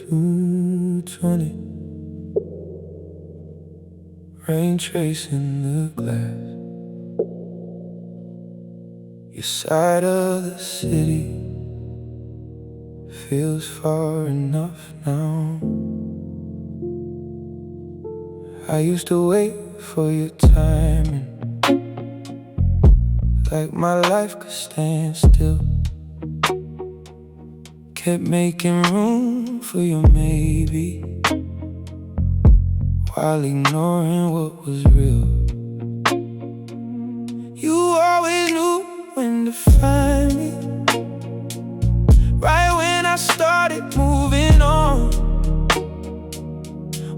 220, rain tracing the glass. Your side of the city feels far enough now. I used to wait for your timing, like my life could stand still. Kept making room for your maybe, while ignoring what was real. You always knew when to find me, right when I started moving on.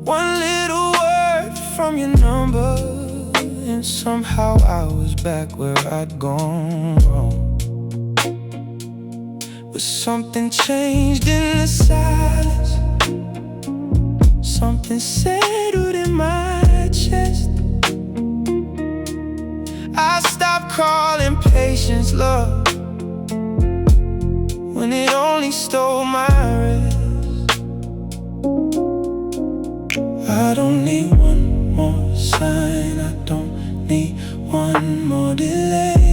One little word from your number, and somehow I was back where I'd gone wrong. But something changed in the silence, something settled in my chest. I stopped calling patience love, when it only stole my rest. I don't need one more sign, I don't need one more delay.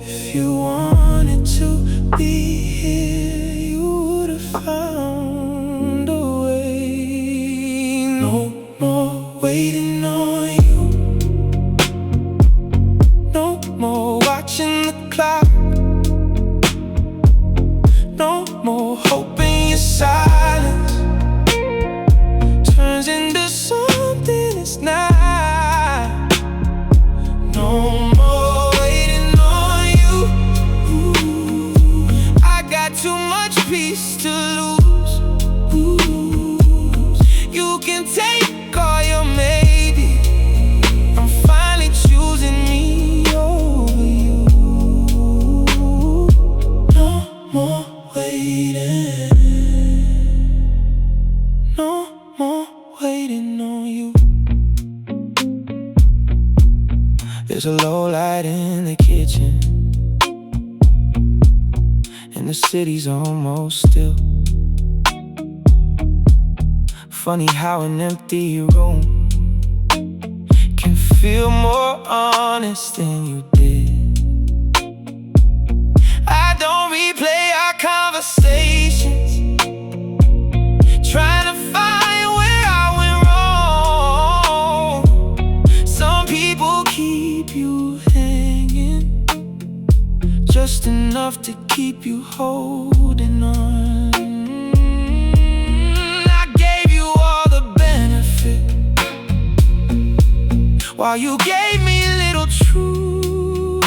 If you wanted to be here, you would've found a way. No more waiting on you, no more watching the clock, no more hoping your silence turns into something it's not. No more waiting on you. I got too much peace to lose. You can take all your maybe, I'm finally choosing me over you. No more waiting, no more waiting on you. There's a low light in the kitchen, and the city's almost still. Funny how an empty room can feel more honest than you did. I don't replay our conversations, trying to find where I went wrong. Some people keep you hanging, just enough to keep you holding on. I gave you all the benefit, while you gave me little truth.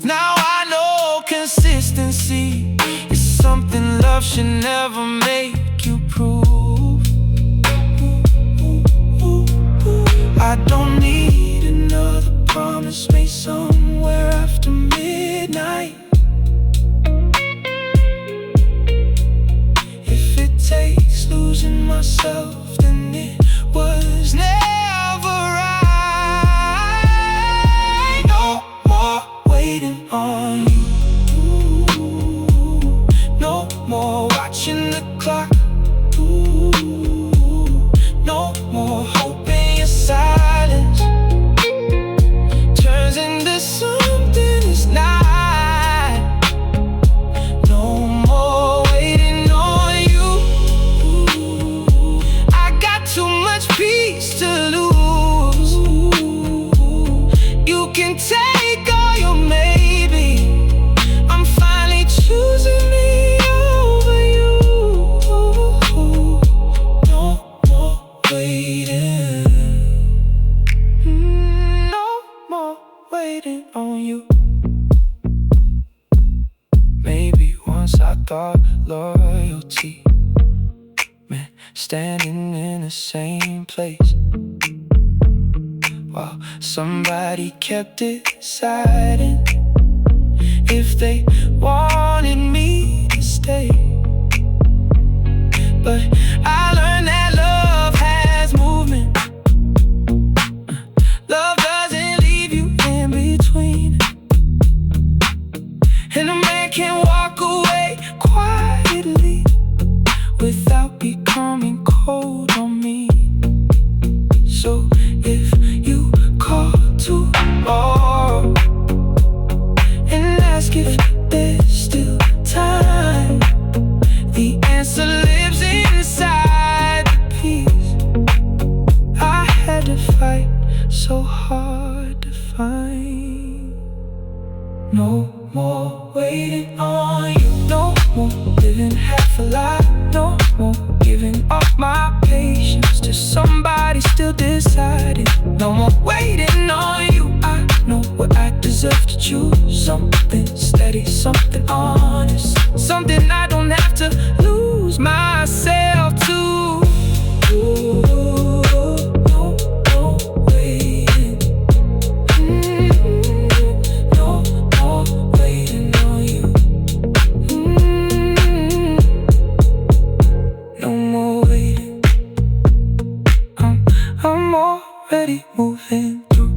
Now I know consistency is something love should never make you prove. I don't need another promise made somewhere after midnight. If it takes losing myself, then it was never right. No more waiting on you, no more watching the clock, no more hoping your silence turns into something it's not. No more waiting on you. I got too much peace to lose. You can take all your maybe, I'm finally choosing me over you. No more waiting, no more waiting on you. Maybe once I thought loyalty meant standing in the same place, while somebody kept deciding if they wanted me to stay. But I learned that love has movement. Love doesn't leave you in between, and a man can walk time. No more waiting on you. No more living half a lie. No more giving up my patience to somebody still deciding. No more waiting on you. I know what I deserve to choose. Something steady, something honest, something I don't have to lose myself to. I'm already moving through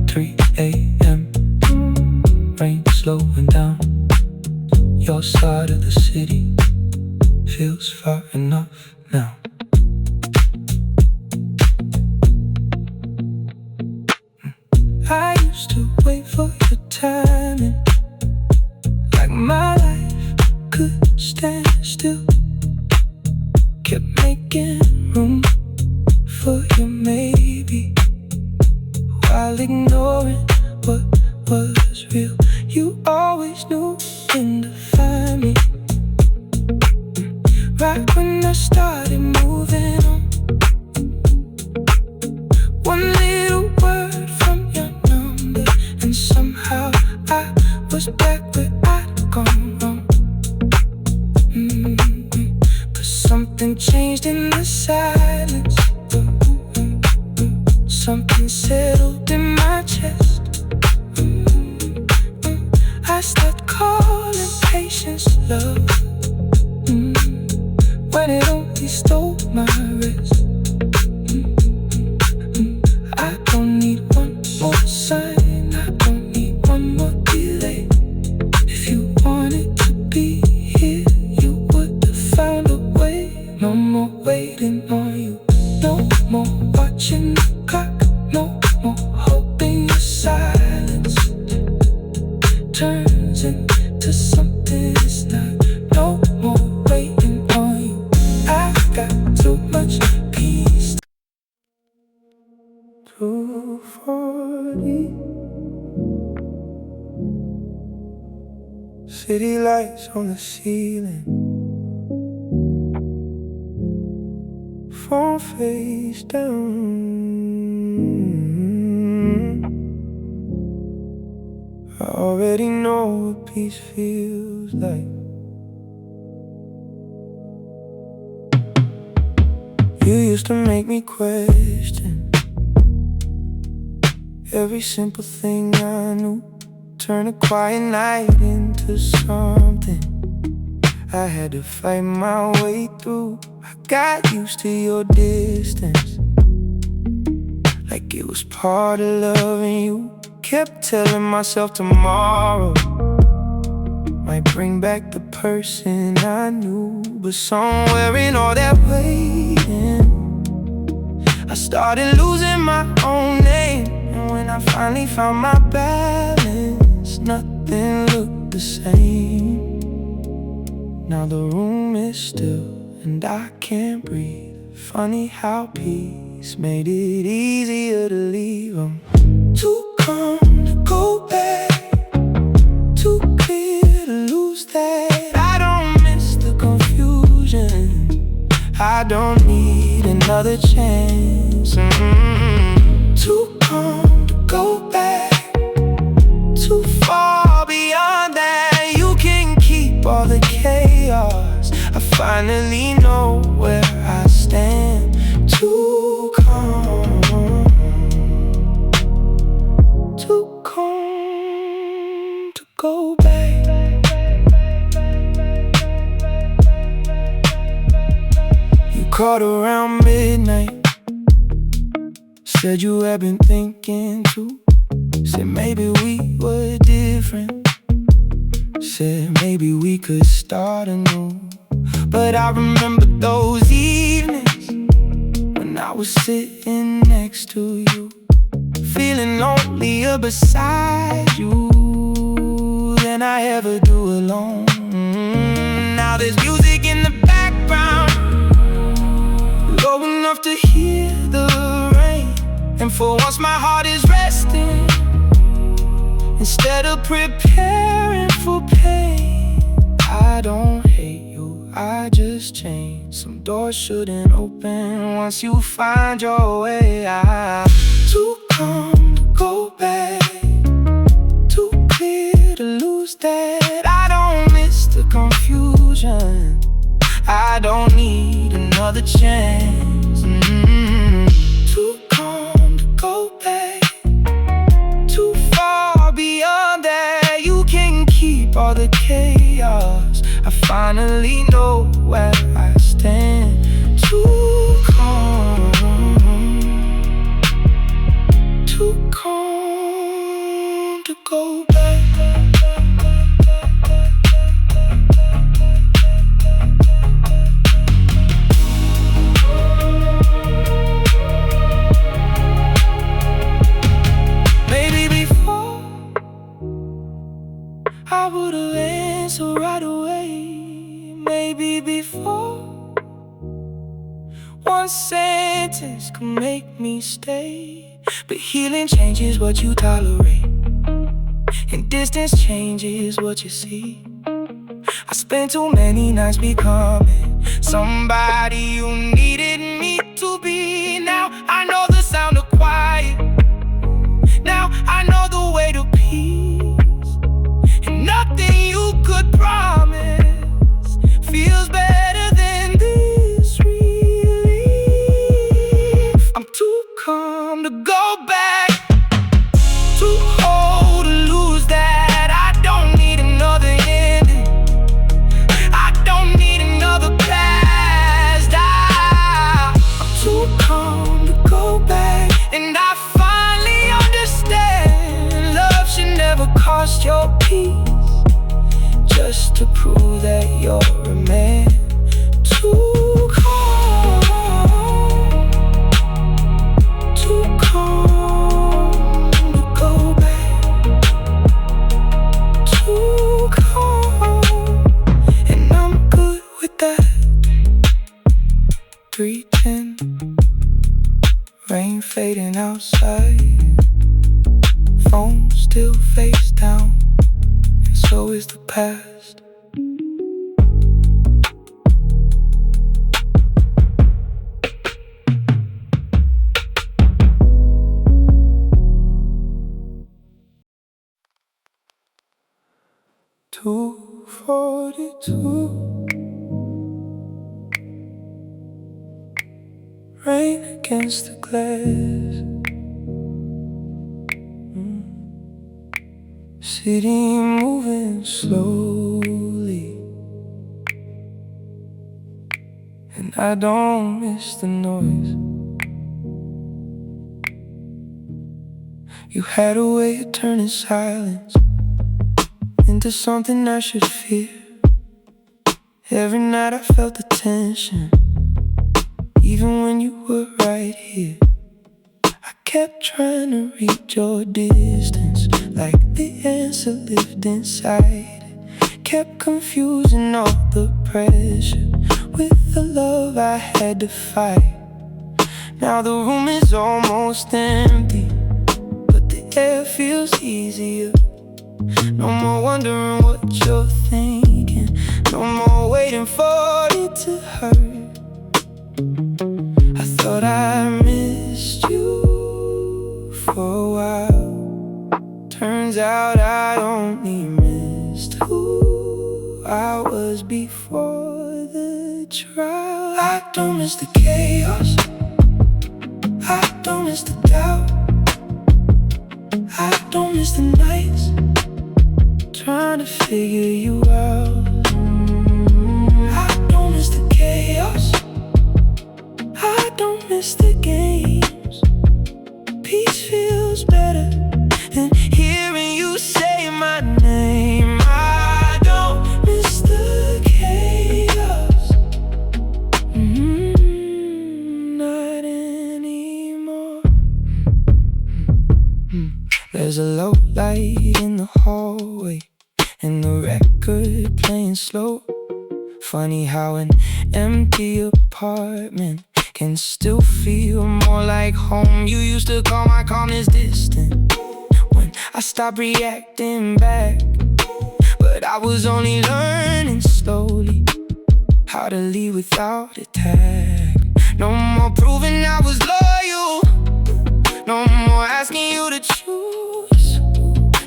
3 a.m. Rain slowing down. Your side of the city feels far enough now. I used to wait for your timing, like my life could stand still. Kept making room for you maybe, while ignoring what was real. You always knew when to find me, right when I started moving on. One little word from your number, and somehow I was back where I'd gone wrong. Something changed in the silence. Something settled in my chest. I stopped calling patience love, when it only stole my rest. I don't need one more sign, I don't need one more delay. If you wanted to be here, you would have found a way. No more waiting on you, no more watching the clock, no more hoping your silence turns into something it's not. No more waiting on you, I got too much peace. 240 city lights on the ceiling, phone face down. I already know what peace feels like. You used to make me question every simple thing I knew. Turn a quiet night into something I had to fight my way through. I got used to your distance, like it was part of loving you. Kept telling myself tomorrow might bring back the person I knew. But somewhere in all that waiting, I started losing my own name. And when I finally found my balance, nothing looked the same. Now the room is still and I can't breathe. Funny how peace made it easier to leave. I'm too calm to go back, too clear to lose that. I don't miss the confusion, I don't need another chance. Too calm to go back, too far beyond that. You can keep all the chaos, I finally know where I stand. Too calm, too calm to go back. You called around midnight, said you had been thinking too. Said maybe we were different, said maybe we could start anew. But I remember those evenings when I was sitting next to you, feeling lonelier beside you than I ever do alone. Now there's music in the background, low enough love to hear the rain, and for once my heart is resting. Instead of preparing for pain, I don't hate you, I just change. Some doors shouldn't open once you find your way out. Too calm to go back, too clear to lose that. I don't miss the confusion, I don't need another chance. Too calm to go back, too far beyond that. You can keep all the chaos, I finally know where I stand. Too calm to go back. I would've answered right away. Maybe before one sentence could make me stay. But healing changes what you tolerate, and distance changes what you see. I spent too many nights becoming somebody you needed me to be. Now I know the sound of quiet, now I know the way to peace. Nothing you could promise feels better than this relief. I'm too calm to go back, too old to lose that. I don't need another ending, I don't need another past. I'm too calm to go back, and I finally understand love should never cost your peace, just to prove that you're a man. Too calm to go back, too calm, and I'm good with that. 3:10, rain fading outside, phone still face down, and so is the past. "2:42, rain against the glass, city moving slowly, and I don't miss the noise. You had a way of turning silence into something I should fear. Every night I felt the tension, even when you were right here. I kept trying to reach your distance, like the answer lived inside. Kept confusing all the pressure with the love I had to fight. Now the room is almost empty, but the air feels easier. No more wondering what you're thinking, no more waiting for it to hurt. I thought I missed you for a while, turns out I only missed who I was before the trial. I don't miss the chaos, I don't miss the doubt, I don't miss the nights trying to figure you out. I don't miss the chaos, I don't miss the games. Peace feels better than hearing you say my name. I don't miss the chaos, not anymore. There's a low light in the hallway, and the record playing slow. Funny how an empty apartment can still feel more like home. You used to call my calmness distant when I stopped reacting back, but I was only learning slowly how to leave without attack. No more proving I was loyal, no more asking you to choose.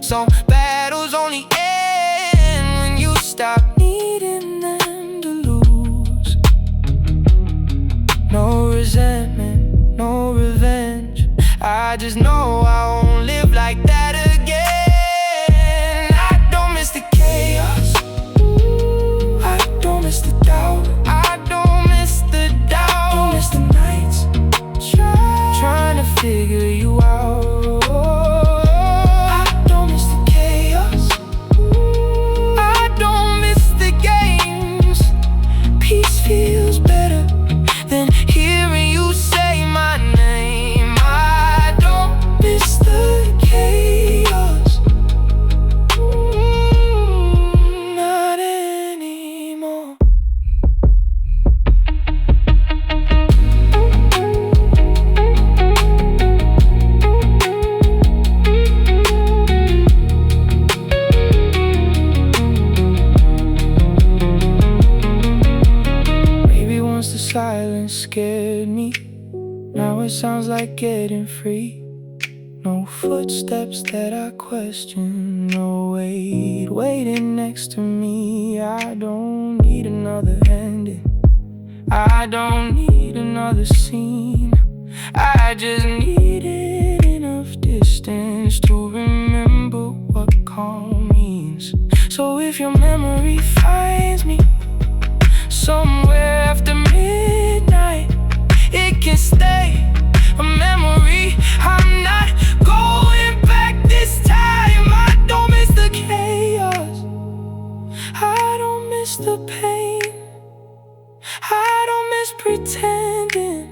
Some battles only end when you stop needing them to lose. No resentment, no revenge, I just know I won't live like that again. I don't miss the chaos, I don't miss the doubt, I don't miss the doubt, don't miss the nights trying to figure you out. I don't miss the chaos, I don't miss the games. Peace feels better than hearing you say my name. I don't miss the chaos, not anymore. Maybe once the silence scared me, now it sounds like getting free. No footsteps that I question, no weight waiting next to me. I don't need another ending, I don't need another scene. I just needed enough distance to remember what calm means. So if your memory finds me somewhere after midnight, it can stay a memory. I'm not going back this time. I don't miss the chaos, I don't miss the pain, I don't miss pretending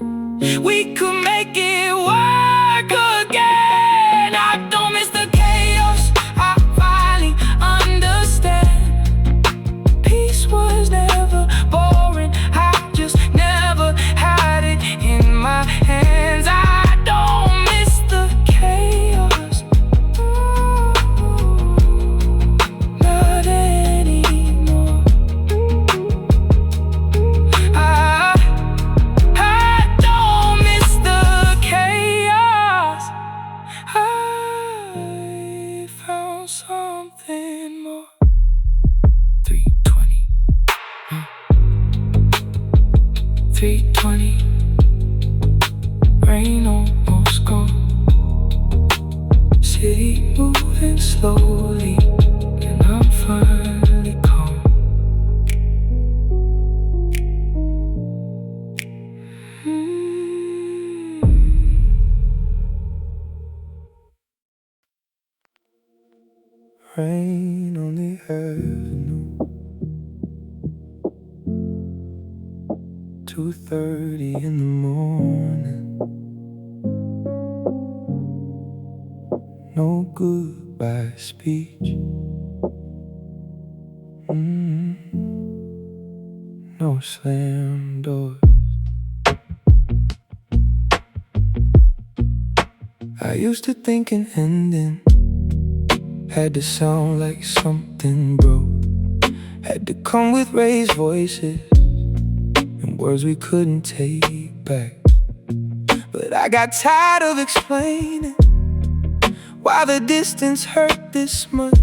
we could make it work again. I don't miss the chaos, I finally understand. Peace was never boring, I just never had it in my hands. I don't miss the chaos, not anymore. I don't miss the chaos, I found something more. 320, 320, rain almost gone, city moving slowly, and I'm finally calm. Rain on the avenue, 2:30 in the morning. No goodbye speech, no slam doors. I used to think an ending had to sound like something broke, had to come with raised voices and words we couldn't take back. But I got tired of explaining why the distance hurt this much,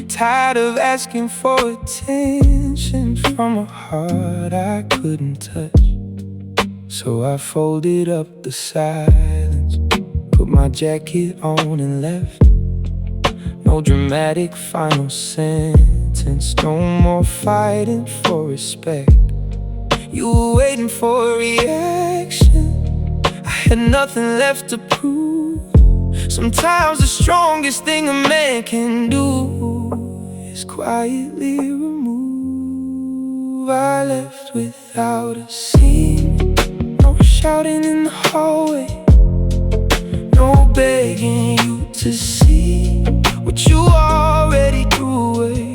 tired of asking for attention from a heart I couldn't touch. So I folded up the silence, put my jacket on and left. No dramatic final sentence, no more fighting for respect. You were waiting for a reaction, I had nothing left to prove. Sometimes the strongest thing a man can do is quietly remove. I left without a scene, no shouting in the hallway, no begging you to see what you already threw away.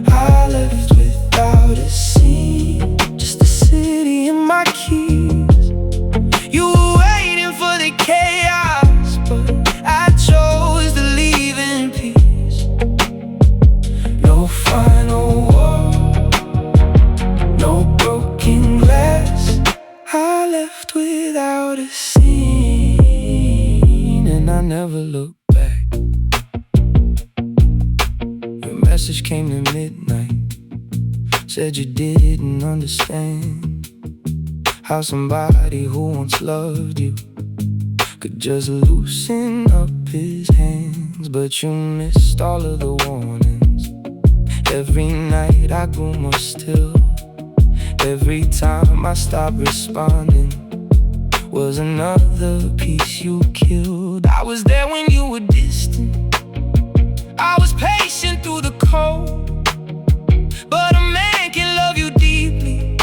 I left without a scene, just a city and my keys. I never looked back. Your message came to midnight, said you didn't understand how somebody who once loved you could just loosen up his hands. But you missed all of the warnings. Every night I grew more still. Every time I stopped responding was another piece you killed. I was there when you were distant. I was patient through the cold. But a man can love you deeply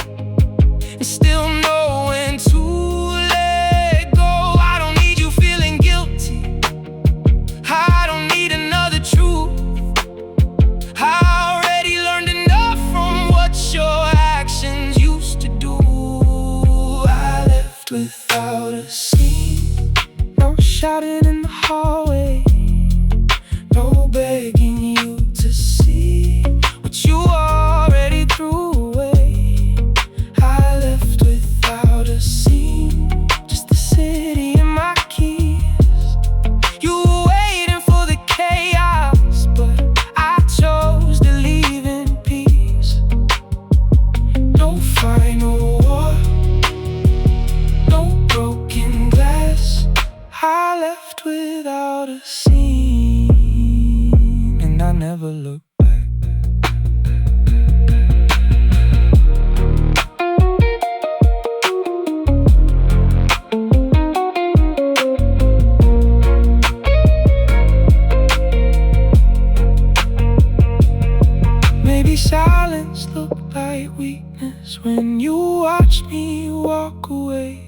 and still know when to let go. I don't need you feeling guilty. I don't need another truth. I already learned enough from what your actions used to do. I left without a scene, no shouting in the hallway, no begging you to see what you already threw away. I left without a scene, just the city and my keys. You were waiting for the chaos, but I chose to leave in peace. No final war, no broken glass. I left without a scene, and I never looked back. Maybe silence looked like weakness when you watched me walk away,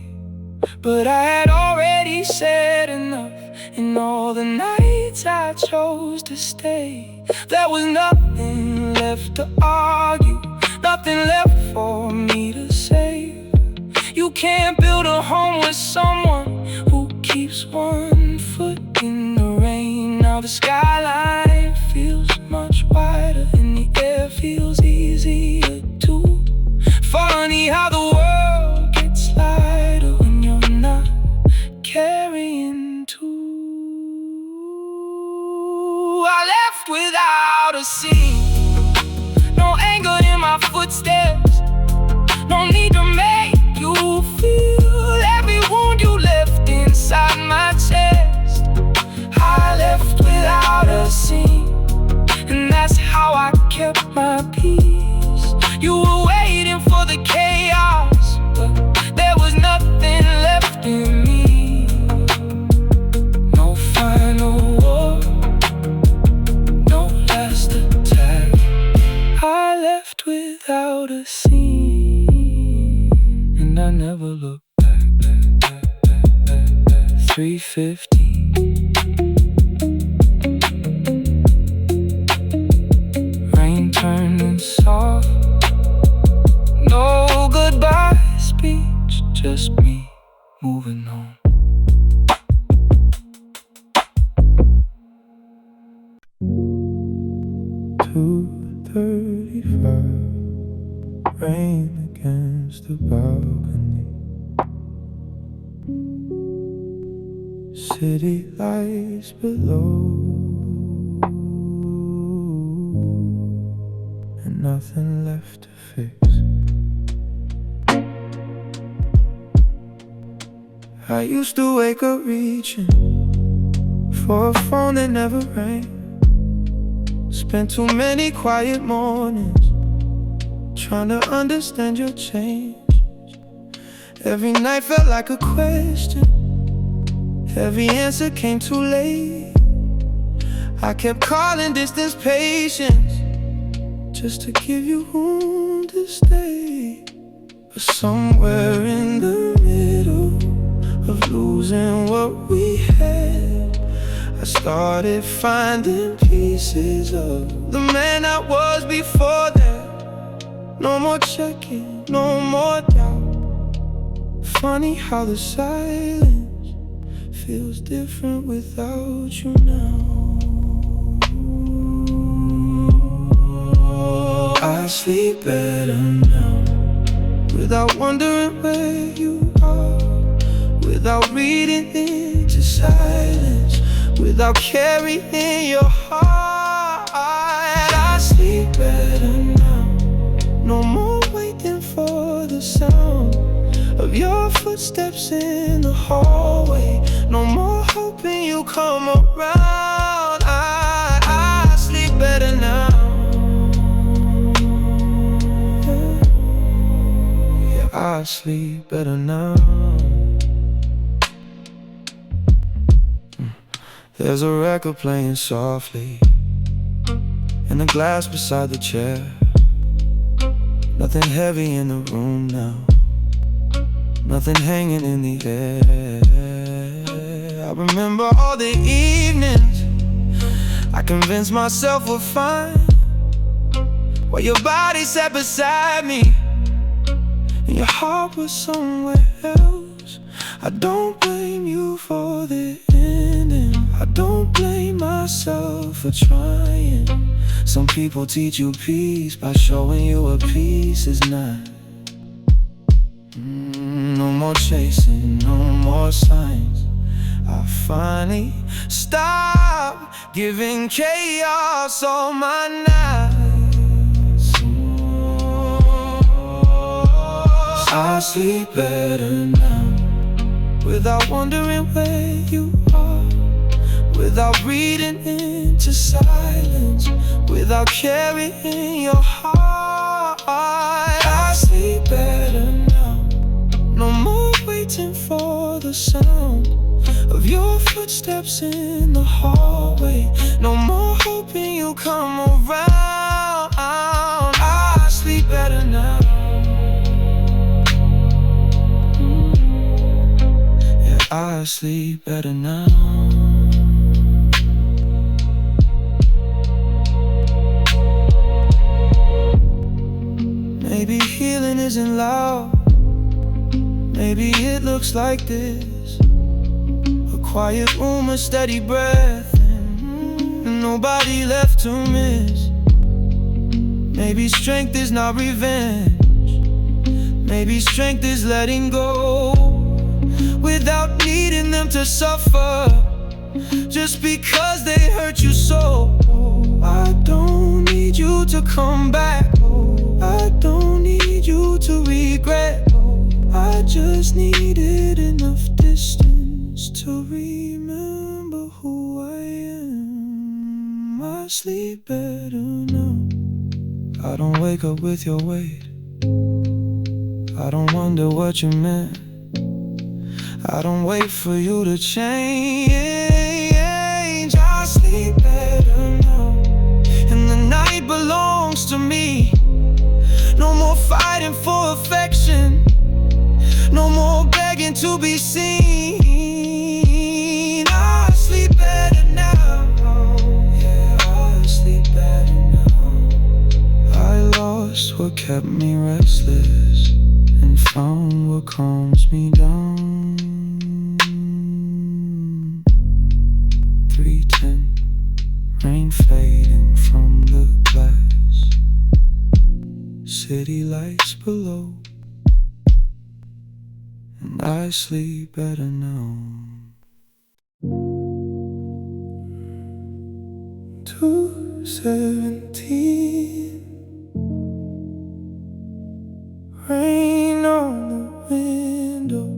but I had already said enough. In all the nights I chose to stay, there was nothing left to argue, nothing left for me to say. You can't build a home with someone who keeps one foot in the rain. Now the skyline feels much wider and the air feels easier too. Funny how the world gets lighter when you're not carrying two. I left without a scene, no anger in my footsteps, no need to make you feel every wound you left inside my chest. I left without a scene, and that's how I kept my peace. You were waiting for the chaos, but there was nothing left in me. No final war, no last attack. I left without a scene, and I never looked back. 3:15. Rain turning soft. No goodbye speech, just me moving on. Rain against the balcony. City lights below, and nothing left to fix. I used to wake up reaching for a phone that never rang. Spent too many quiet mornings trying to understand your change. Every night felt like a question, every answer came too late. I kept calling distance patience, just to give you room to stay. But somewhere in the middle of losing what we had, I started finding pieces of the man I was before that. No more checking, no more doubt. Funny how the silence feels different without you now. I sleep better now, without wondering where you are, without reading into silence. without carrying your heart. I sleep better now. No more waiting for the sound of your footsteps in the hallway. No more hoping you come around. I sleep better now. Yeah, I sleep better now. There's a record playing softly in the glass beside the chair. Nothing heavy in the room now, nothing hanging in the air. I remember all the evenings I convinced myself we're fine, while your body sat beside me and your heart was somewhere else. I don't blame you for the ending, I don't blame myself for trying. Some people teach you peace by showing you what peace is not. No more chasing, no more signs. I finally stopped giving chaos all my nights. I sleep better now, without wondering where you are, without reading into silence, without carrying your heart. I sleep better now. No more waiting for the sound of your footsteps in the hallway. No more hoping you'll come around. I sleep better now. Yeah, I sleep better now. Maybe healing isn't loud, maybe it looks like this: a quiet room, a steady breath, and nobody left to miss. Maybe strength is not revenge, maybe strength is letting go without needing them to suffer just because they hurt you so. I don't need you to come back, I don't need you to regret. I just needed enough distance to remember who I am. I sleep better now. I don't wake up with your weight, I don't wonder what you meant, I don't wait for you to change. I sleep better now, and the night belongs to me. No more fighting for affection, no more begging to be seen. I sleep better now. Yeah, I sleep better now. I lost what kept me restless and found what calms me down. 3:10, rain fading from the glass, city lights below, and I sleep better now. 2:17, rain on the window,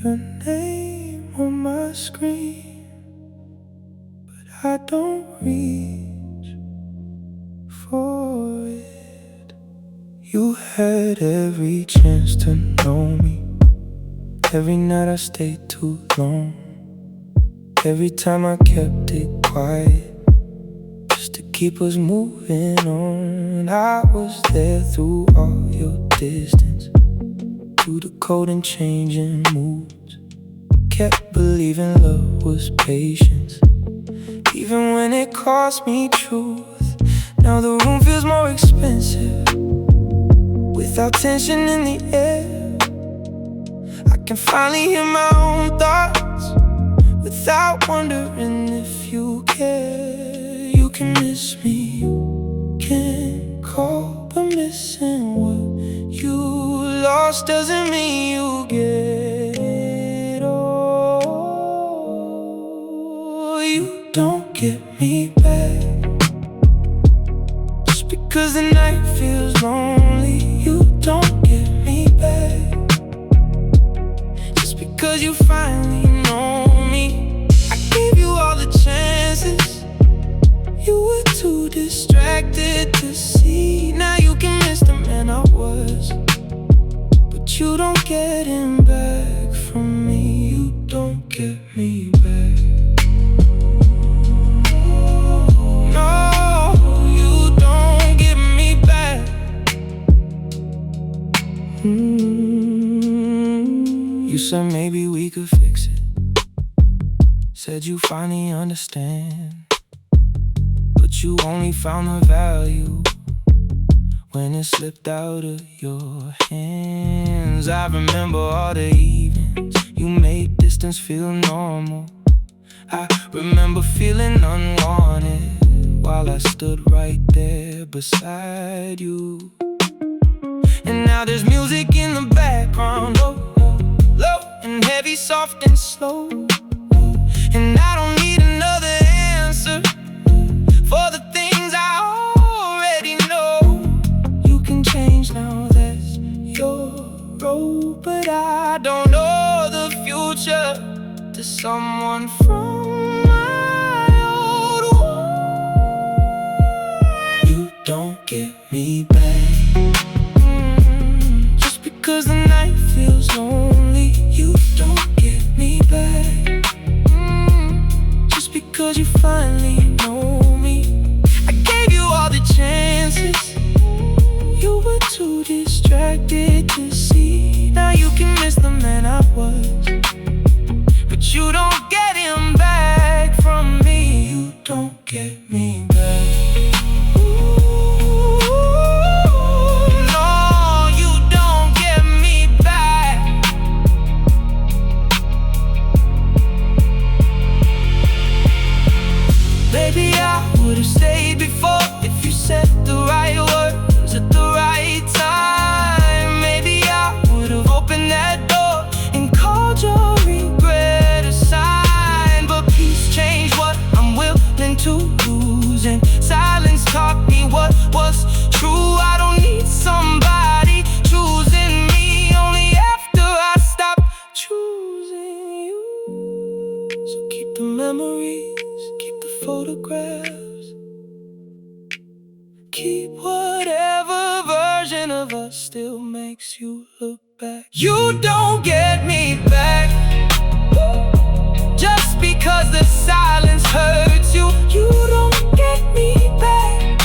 your name on my screen, but I don't reach for it. You had every chance to know me. Every night I stayed too long, every time I kept it quiet, just to keep us moving on. I was there through all your distance, through the cold and changing moods. Kept believing love was patience, even when it cost me truth. Now the room feels more expensive, without tension in the air. I can finally hear my own thoughts, without wondering if you care. You can miss me, you can call, but missing what you lost doesn't mean you get it all. get me back. Just because the night feels lonely, you don't get me back. Just because you finally know me, I gave you all the chances. You were too distracted to see. Now you can miss the man I was, but you don't get him back from me. You don't get me back. No, you don't get me back. You said maybe we could fix it. Said you finally understand, but you only found the value when it slipped out of your hands. I remember all the evenings you made distance feel normal. I remember feeling unwanted while I stood right there beside you. And now there's music in the background, low, low and heavy, soft and slow. And I don't need another answer for the things I already know. You can change now, that's your road, but I don't know the future to someone from my old world. You don't get me back. Just because the night feels lonely, you don't get me back. Just because you finally know me, I gave you all the chances. You were too distracted to see. Now you can miss the man I was, but you don't get him back from me. You don't get me back. No, you don't get me back. Maybe I would've stayed before if you said the right words at the right time. Maybe I would've opened that door and called your regret a sign. But peace changed what I'm willing to lose, and silence taught me what was true. I don't need somebody choosing me, only after I stop choosing you. So keep the memories, keep the photographs, keep whatever version of us still makes you look back. You don't get me back. Just because the silence hurts you, you don't get me back.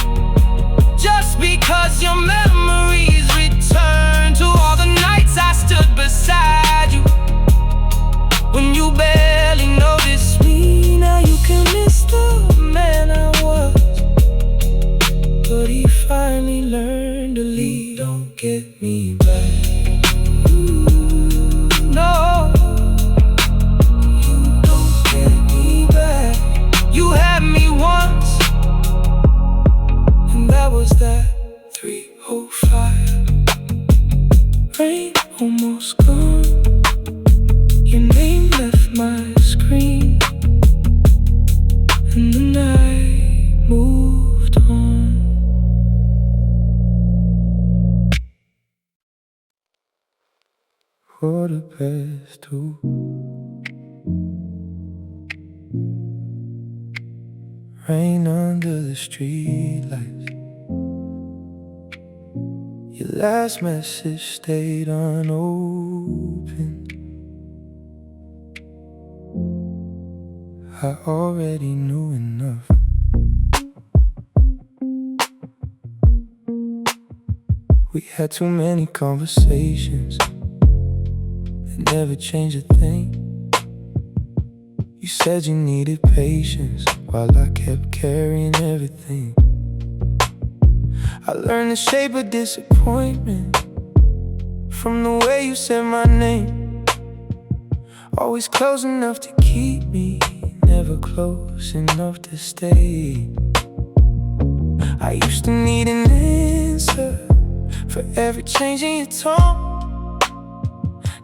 Just because your memories return to all the nights I stood beside you when you barely noticed me. Now you can miss the man I was, but he finally learned to leave. Don't get me back. No, you don't get me back. You had me once, and that was that 3:05. Rain almost gone, your name left my screen, and the night moved on. Quarter past 2. Rain under the streetlights. Your last message stayed unopened. I already knew enough. We had too many conversations that never changed a thing. You said you needed patience while I kept carrying everything. I learned the shape of disappointment from the way you said my name. Always close enough to keep me, never close enough to stay. I used to need an answer for every change in your tone.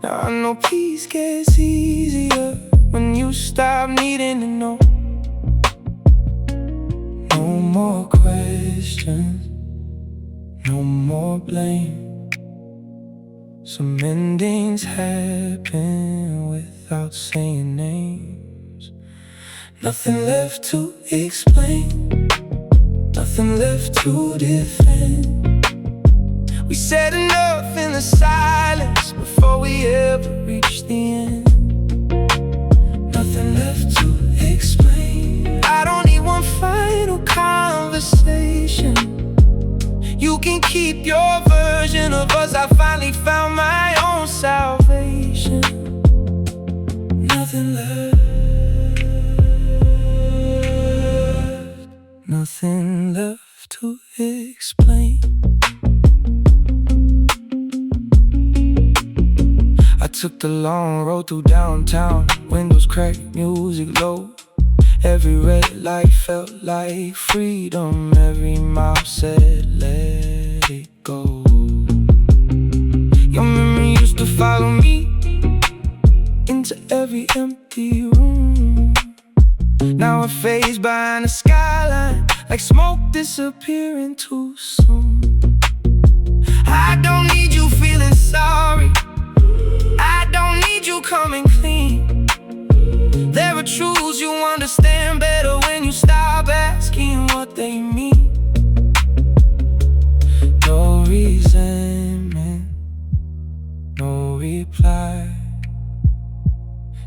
Now I know peace gets easier when you stop needing to know. more questions, no more blame. Some endings happen without saying names. Nothing left to explain, nothing left to defend. We said enough in the silence before we ever reached the end. Nothing left to explain. I don't need one final conversation. You can keep your version of us. I finally found my own salvation. Nothing left, nothing left to explain. I took the long road through downtown, windows cracked, music low. Every red light felt like freedom. Every mouth said, let it go. Your memory used to follow me into every empty room. Now it fades behind the skyline, like smoke disappearing too soon. I don't need you feeling sorry, I don't need you coming clean. There are truths you understand better when you stop asking what they mean. No resentment, no reply.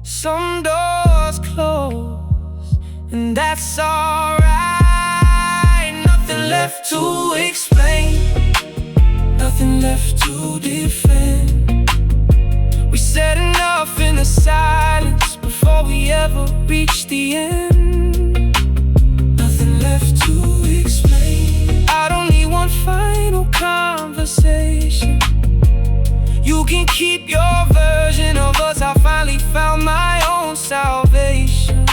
Some doors close, and that's alright. Nothing left to explain, nothing left to defend. We said enough in the silence before we ever reached the end. Nothing left to explain. I don't need one final conversation. You can keep your version of us. I finally found my own salvation.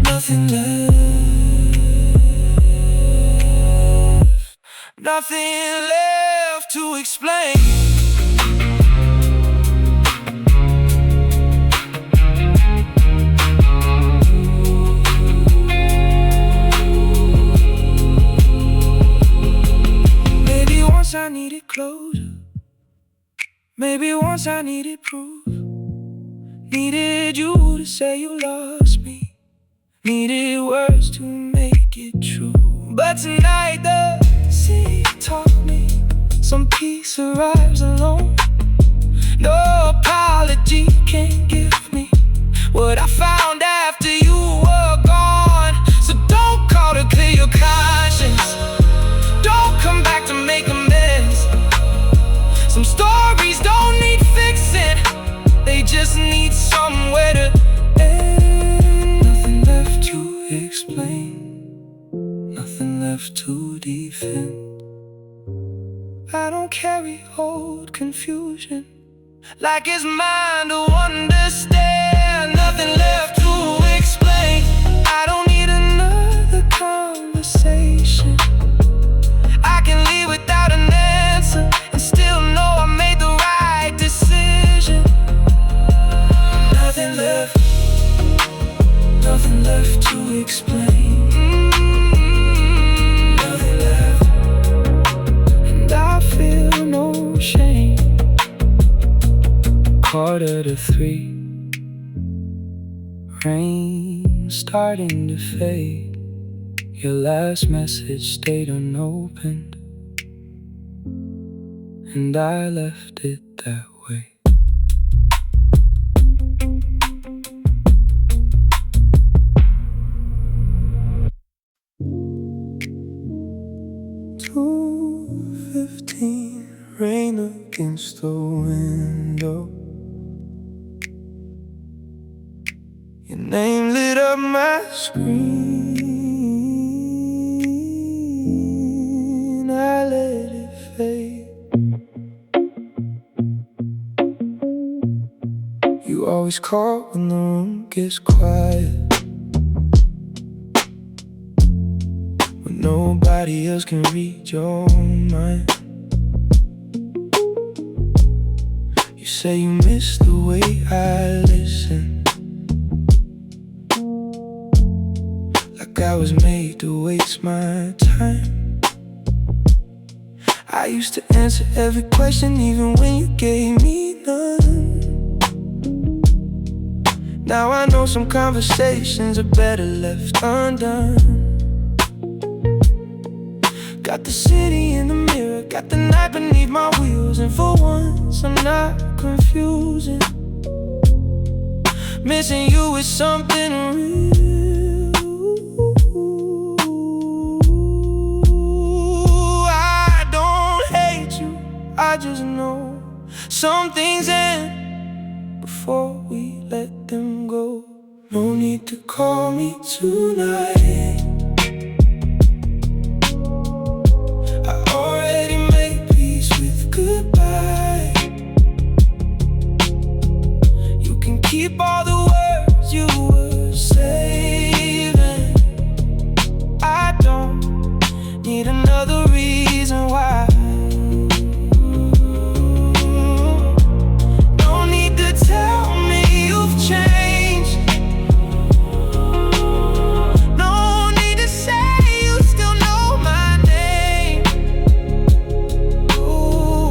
Nothing left, nothing left to explain. I needed closure, maybe once I needed proof. Needed you to say you lost me, needed words to make it true. But tonight the sea taught me some peace arrives alone. No apology can give me what I found after you were gone. So don't call to clear your conscience, don't come back to make a mess. Some stories don't need fixing, they just need somewhere to end. Nothing left to explain, nothing left to defend. I don't carry old confusion like it's mine to understand. Nothing left to explain. I don't need another conversation. I can leave without an answer and still know I made the right decision. Nothing left, nothing left to explain. Nothing left, and I feel no shame. 2:45, rain starting to fade. Your last message stayed unopened, and I left it that way. $2:15, rain against the window. Your name lit up my screen, I let it fade. You always call when the room gets quiet, when nobody else can read your mind. You say you miss the way I listen, like I was made to waste my time. I used to answer every question even when you gave me none. Now I know some conversations are better left undone. Got the city in the mirror, got the night beneath my wheels, and for once I'm not confusing. Missing you is something real. I don't hate you, I just know some things end before we let them go. No need to call me tonight. I already made peace with goodbye. You can keep all the words you were saving. I don't need another reason why. No need to tell me you've changed. No need to say you still know my name. Ooh,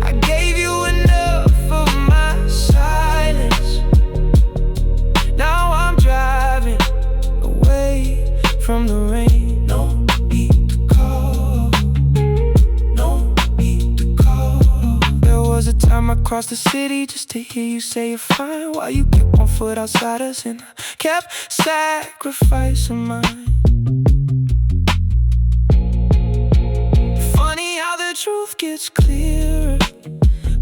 I gave you enough of my silence. Now I'm driving away from the rain. No need to call. No need to call. There was a time I crossed the city just to hear you say you're fine, while you kept one foot outside us and I kept sacrificing mine. Funny how the truth gets clearer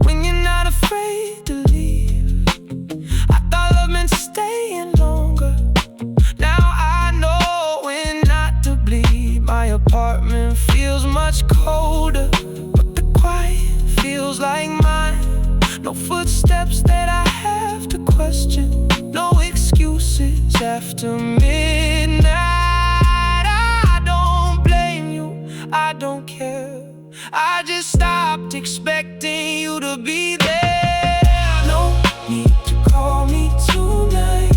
when you're not afraid to leave. I thought love meant staying longer. Now I know when not to bleed. My apartment feels much colder, but the quiet feels like mine. No footsteps that I have to question, no excuses after midnight. I don't blame you, I don't care. I just stopped expecting you to be there. No need to call me tonight.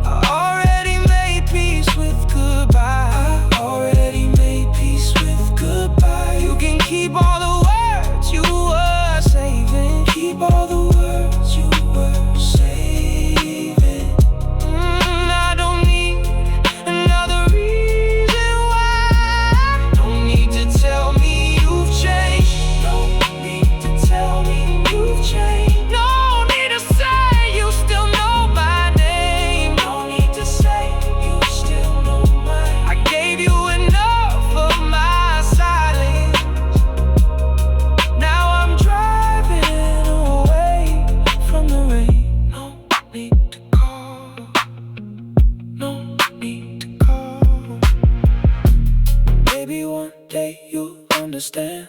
I already made peace with goodbye. I already made peace with goodbye. You can keep all the words you were saving. Keep all the words you were saving. I don't need another reason why. Don't need to tell me you've changed. Don't need to tell me you've changed. No need to say you still know my name. No need to say you still know mine. I gave you enough of my silence. Now I'm driving away from the rain. No need to call. No need to call. Maybe one day you'll understand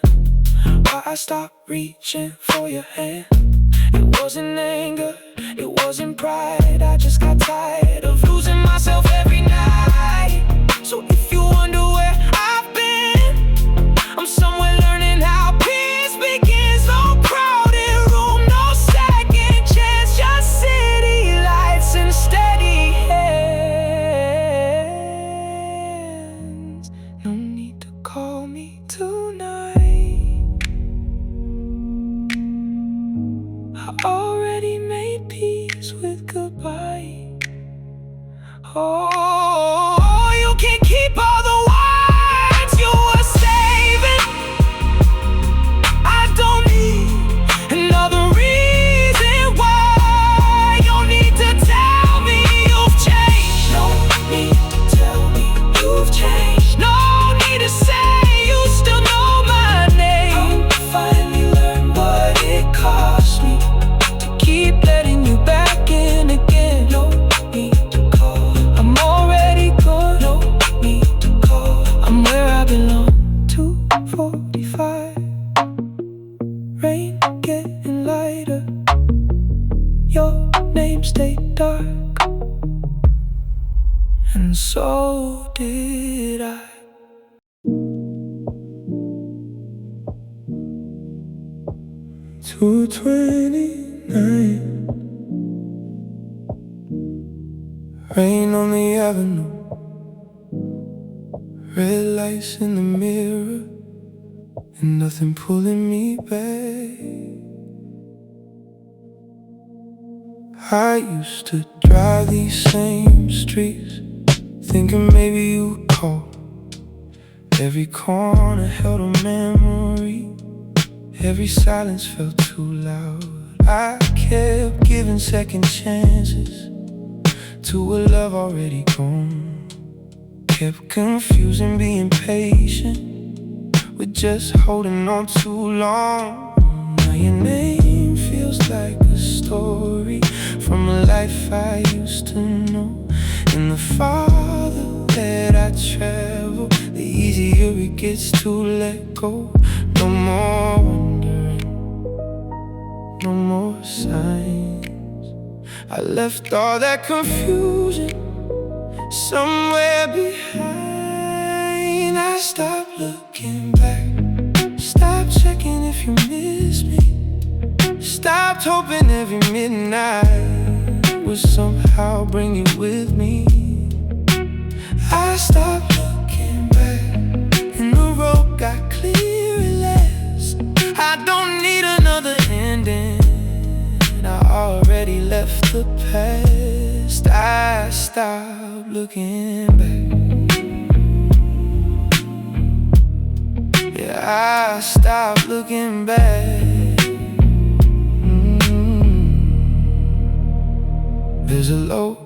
why I stopped reaching for your hand. It wasn't anger, it wasn't pride. I just got tired of losing myself every night. So if you wonder where I've been, I'm somewhere learning how peace begins. No crowded room, no second chance, just city lights and steady hands. No need to call me tonight. I already made peace with goodbye. Oh, you can keep all the words you were saving. I don't need another reason why. You need to tell me you've changed. No need to tell me you've changed. No need to say you still know my name. I finally learned what it cost me to keep letting you back in again. No need to call. I'm already gone. No need to call. I'm where I belong. 2:45. Rain getting lighter. Your name stayed dark, and so did I. 2:29. Rain on the avenue. Red lights in the mirror, and nothing pulling me back. I used to drive these same streets, thinking maybe you'd call. Every corner held a memory, every silence felt too loud. I kept giving second chances to a love already gone. Kept confusing being patient with just holding on too long. Now your name feels like a story from a life I used to know. And the farther that I travel, the easier it gets to let go. No more wondering, no more signs. I left all that confusion somewhere behind. I stopped looking back, stopped checking if you miss me, stopped hoping every midnight would somehow bring you with me. I stopped looking back, and the road got clear at last. I don't need another ending, I already left the past. I stopped looking back. Yeah, I stopped looking back. There's a low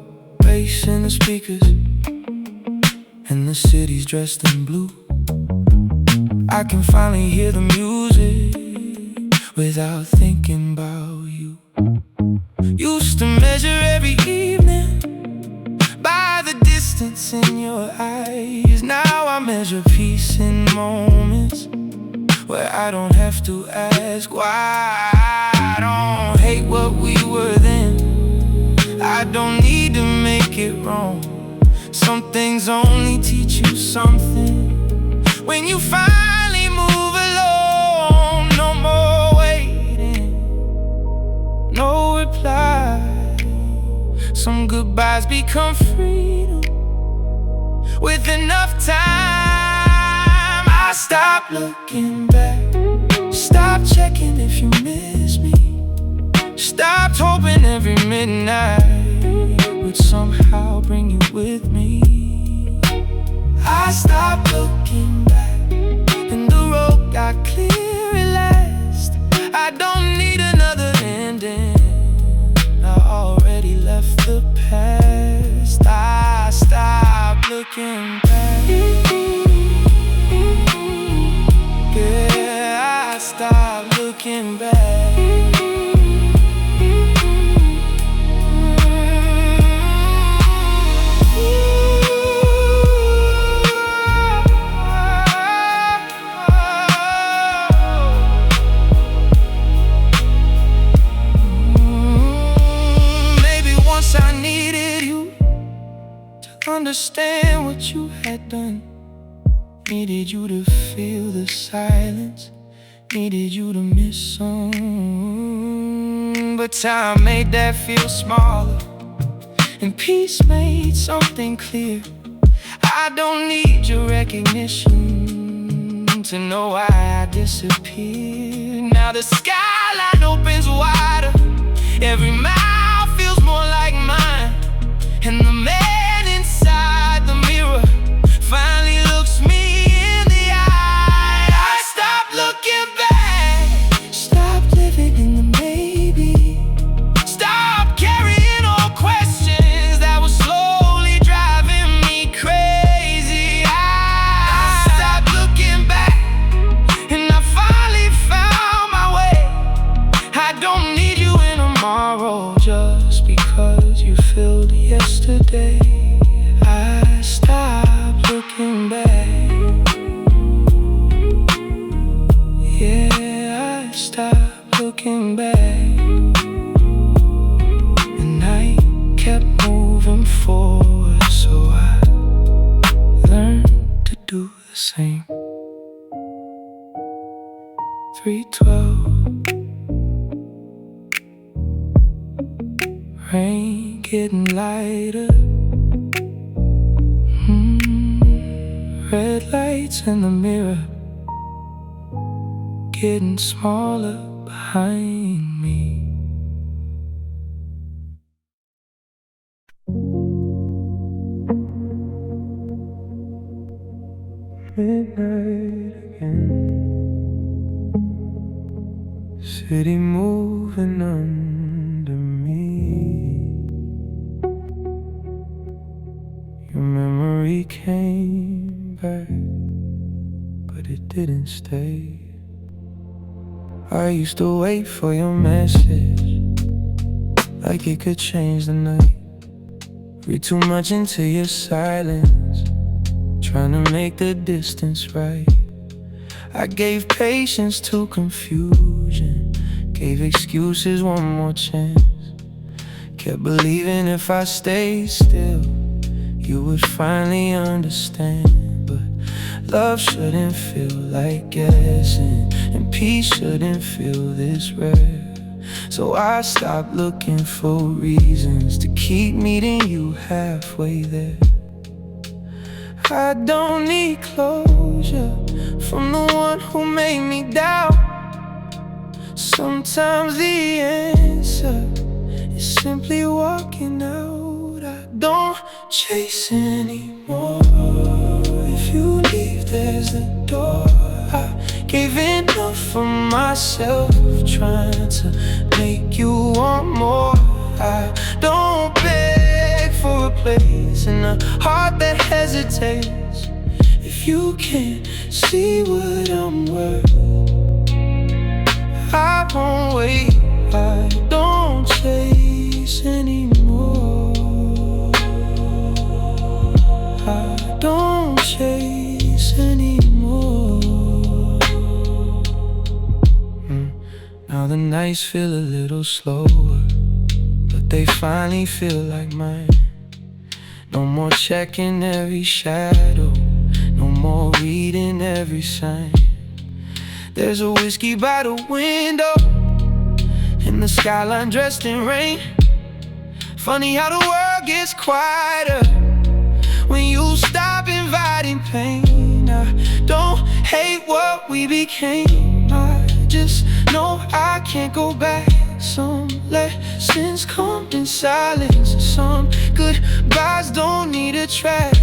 bass in the speakers, and the city's dressed in blue. I can finally hear the music without thinking about you. Used to measure every evening by the distance in your eyes. Now I measure peace in moments where I don't have to ask why. I don't hate what we were then, I don't need to make it wrong. Some things only teach you something when you finally move along. No more waiting, no reply. Some goodbyes become freedom with enough time. I stop looking back, stop checking if you miss me, stopped hoping every midnight would somehow bring you with me. I stopped looking back, and the road got clear at last. I don't need another ending, I already left the past. I stopped looking back. Yeah, I stopped looking back. Understand what you had done, needed you to feel the silence, needed you to miss some. But time made that feel smaller, and peace made something clear. I don't need your recognition to know why I disappeared. Now the skyline opens wider, every mile feels more like mine, and the man inside the mirror finally looks me in the eye. I stopped looking back, stopped living in the maybe, stopped carrying all questions that were slowly driving me crazy. I stopped looking back, and I finally found my way. I don't need you in tomorrow just because you filled yesterday. I stopped looking back. Yeah, I stopped looking back. And I kept moving forward, so I learned to do the same. 312, rain. rain, getting lighter. Red lights in the mirror, getting smaller behind me. Midnight again, city moving under me. Your memory came back, but it didn't stay. I used to wait for your message, like it could change the night. Read too much into your silence, trying to make the distance right. I gave patience to confusion, gave excuses one more chance. Kept believing if I stayed still, you would finally understand. But love shouldn't feel like guessing, and peace shouldn't feel this rare. So I stopped looking for reasons to keep meeting you halfway there. I don't need closure from the one who made me doubt. Sometimes the answer is simply walking out. I don't chase anymore. If you leave, there's the door. I gave enough of myself, trying to make you want more. I don't beg for a place in a heart that hesitates. If you can't see what I'm worth, I won't wait. I don't chase anymore. I don't chase anymore. Now the nights feel a little slower, but they finally feel like mine. No more checking every shadow, no more reading every sign. There's a whiskey by the window, and the skyline dressed in rain. Funny how the world gets quieter when you stop inviting pain. I don't hate what we became, I just know I can't go back. Some lessons come in silence, some goodbyes don't need a track.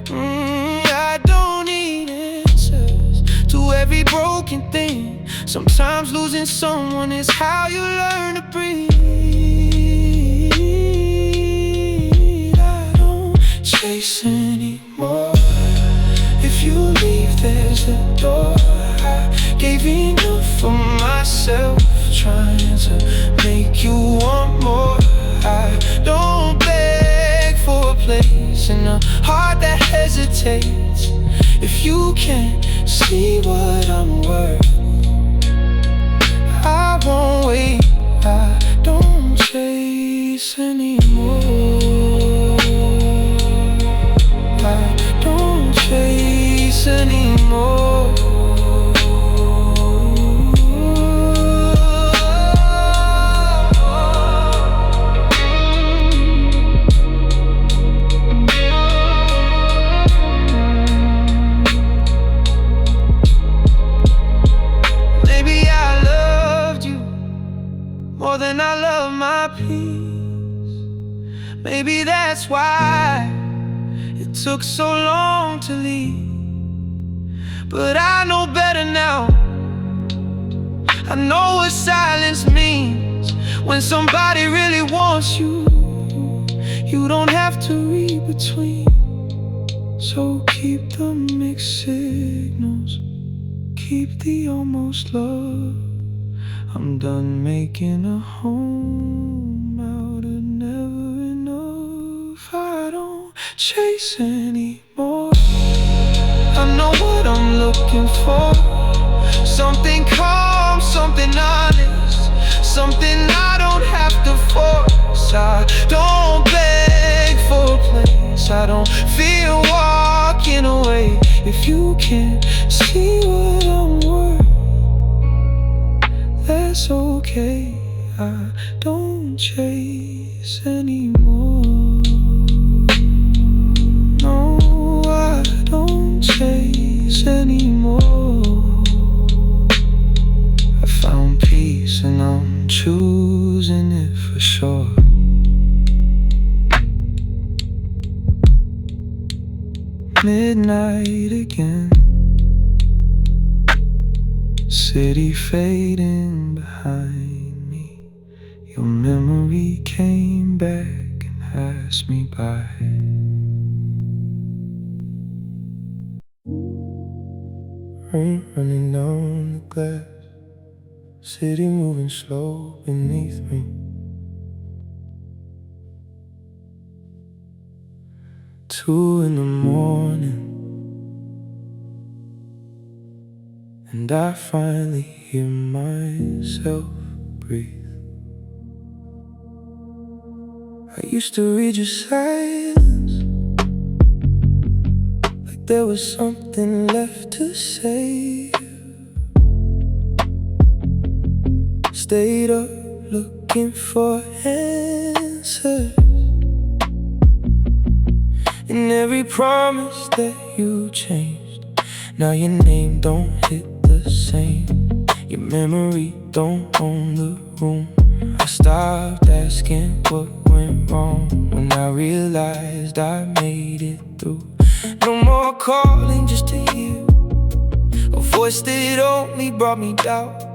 I don't need answers to every broken thing. Sometimes losing someone is how you learn to breathe. I don't chase anymore. If you leave, there's a door. I gave enough of myself, trying to make you want more. I don't beg for a place in a heart that hesitates. If you can't see what I'm worth, I won't wait. I don't chase anymore. I don't chase anymore. More than I love my peace. Maybe that's why it took so long to leave. But I know better now. I know what silence means. When somebody really wants you, you don't have to read between. So keep the mixed signals, keep the almost love. I'm done making a home out of never enough. I don't chase anymore. I know what I'm looking for. Something calm, something honest, something I don't have to force. I don't beg for a place, I don't fear walking away. If you can't see what I'm worth, that's okay. I don't chase anymore. No, I don't chase. Midnight again, city fading behind me. Your memory came back and passed me by. Rain running down the glass, city moving slow beneath me. 2 in the morning, and I finally hear myself breathe. I used to read your silence like there was something left to say. Stayed up looking for answers in every promise that you changed. Now your name don't hit the same, your memory don't own the room. I stopped asking what went wrong when I realized I made it through. No more calling just to hear a voice that only brought me doubt.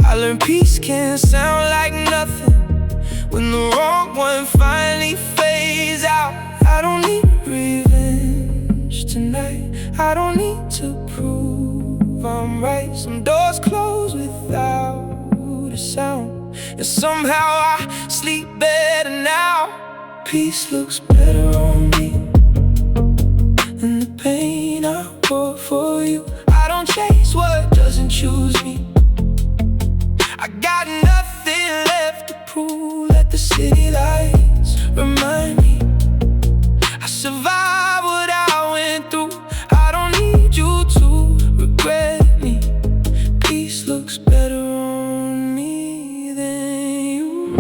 I learned peace can sound like nothing when the wrong one finally fades out. I don't need revenge tonight, I don't need to prove I'm right. Some doors close without a sound, and somehow I sleep better now. Peace looks better on me than the pain I bore for you. I don't chase what doesn't choose me. I got nothing left to prove. Let the city lights remind me I survived what I went through. I don't need you to regret me. Peace looks better on me than you.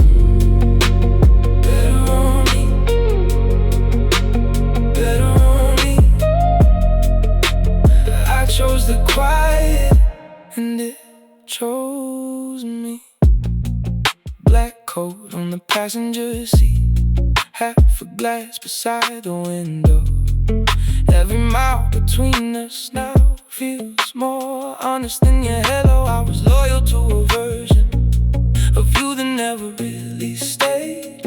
Better on me, better on me. I chose the quiet and it chose me. Black coat on the passenger seat, half a glass beside the window. Every mile between us now feels more honest than your hello. I was loyal to a version of you that never really stayed.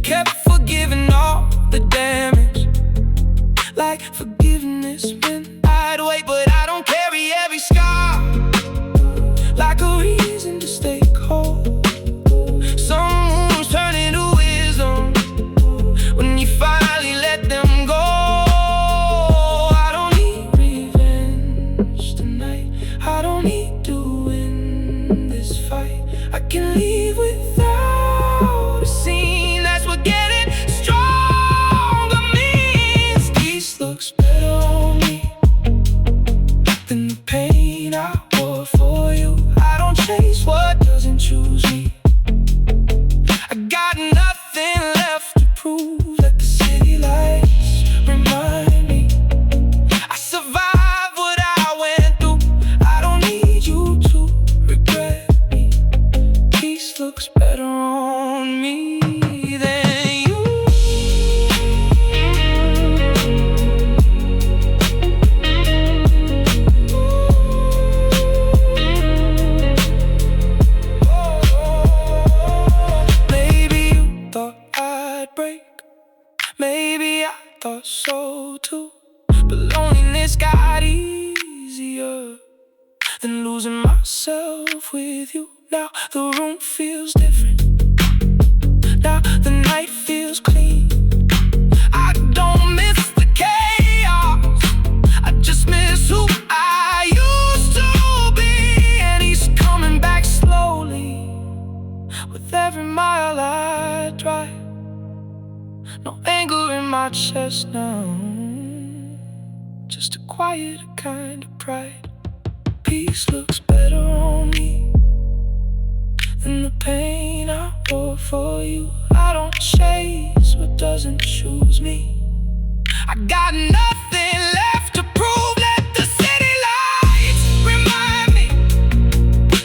Kept forgiving all the damage, like forgiveness when I'd wait. But I don't carry every scar like a reason to stay cold. Some wounds turn into wisdom when you finally let them go. I don't need revenge tonight, I don't need to win this fight. I can leave without a scene, that's what getting stronger means. Peace looks better on me than the pain I bore for you. I don't chase what doesn't choose me. I got nothing left to prove. Let the city lights remind me I survived what I went through. I don't need you to regret me. Peace looks better on me than you. Maybe you thought I'd break, maybe I thought so too. But loneliness got easier than losing myself with you. Now the room feels different, now the night feels clean. I don't miss the chaos, I just miss who I used to be. And he's coming back slowly with every mile I drive. No anger in my chest now, just a quiet kind of pride. Peace looks better on me than the pain I bore for you. I don't chase what doesn't choose me. I got nothing left to prove. Let the city lights remind me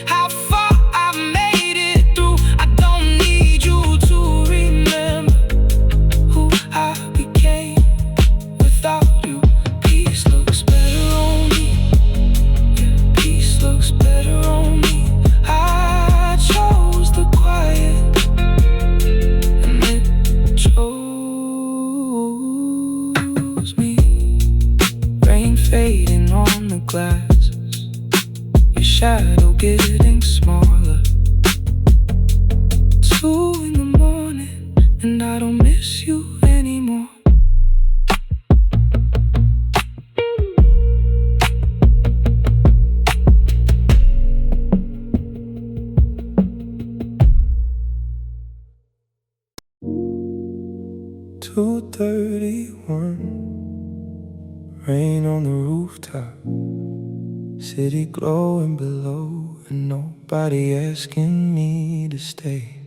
how far I made it through. I don't need you to remember who I became without you. and I don't miss you anymore. "2:31, rain on the rooftop, city glowing below, and nobody asking me to stay.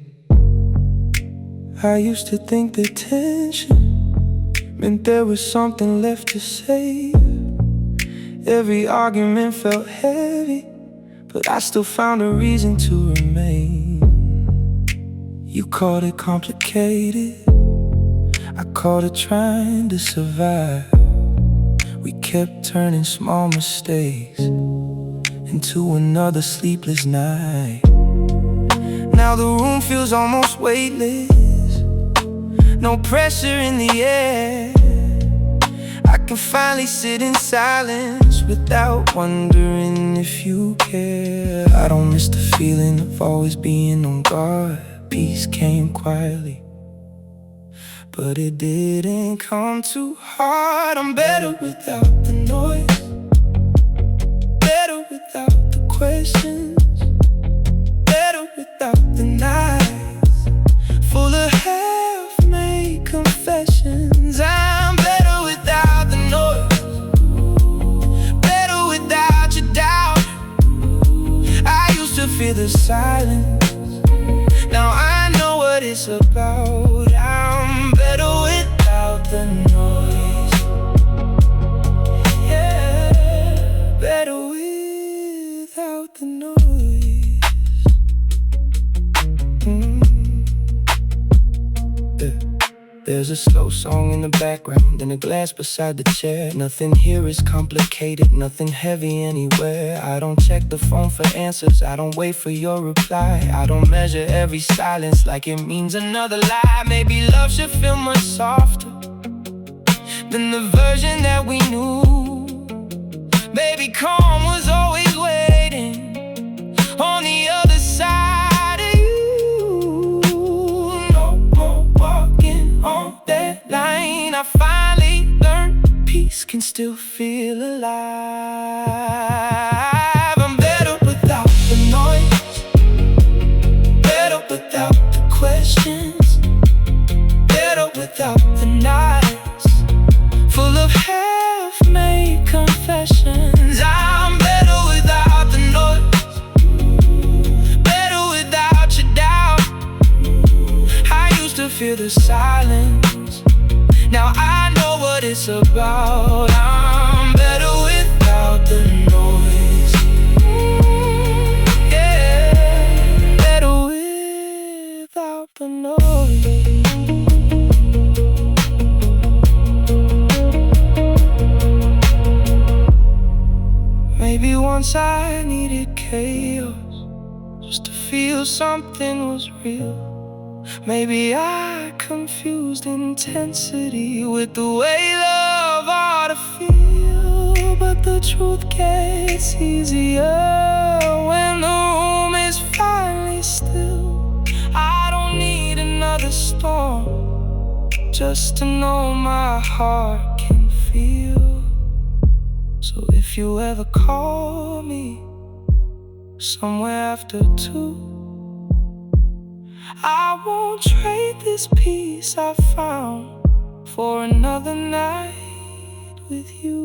I used to think that tension meant there was something left to say. Every argument felt heavy, but I still found a reason to remain. You called it complicated, I called it trying to survive. We kept turning small mistakes into another sleepless night. Now the room feels almost weightless, no pressure in the air. I can finally sit in silence without wondering if you care. I don't miss the feeling of always being on guard. Peace came quietly, but it didn't come too hard. I'm better without the noise, better without the questions, better without the nights full of half-made confessions. I'm better without the noise, better without your doubt. I used to fear the silence, now I know what it's about. I'm better without the noise, yeah, better without the noise. Yeah. There's a slow song in the background and a glass beside the chair. Nothing here is complicated, nothing heavy anywhere. I don't check the phone for answers, I don't wait for your reply. I don't measure every silence like it means another lie. Maybe love should feel much softer than the version that we knew. Maybe calm was always waiting on the other side of you. No more walking on that line. I finally learned peace can still feel alive. I'm better without the noise, better without the questions, better without the nights full of half-made confessions. I'm better without the noise, better without your doubt. I used to fear the silence, now I know what it's about. I'm better without the noise, yeah, better without the noise. Maybe once I needed chaos just to feel something was real. Maybe I confused intensity with the way love ought to feel. But the truth gets easier when the room is finally still. I don't need another storm just to know my heart can feel. So if you ever call me somewhere after 2, I won't trade this peace I found for another night with you.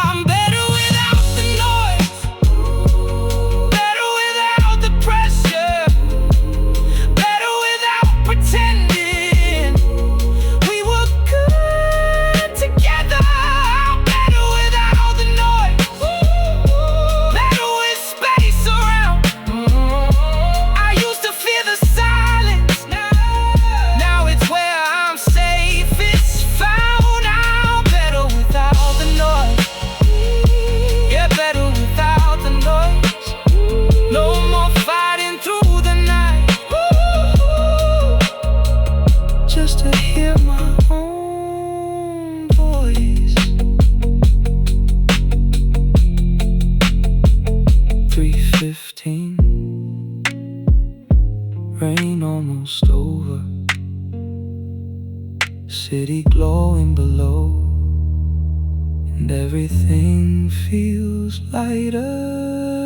I'm better without the noise, better without the pressure, better without pretending we were good together. I'm better without the noise, better with space around. I used to fear the silence, now it's where I'm safe, it's found. I'm better without the noise, and everything feels lighter.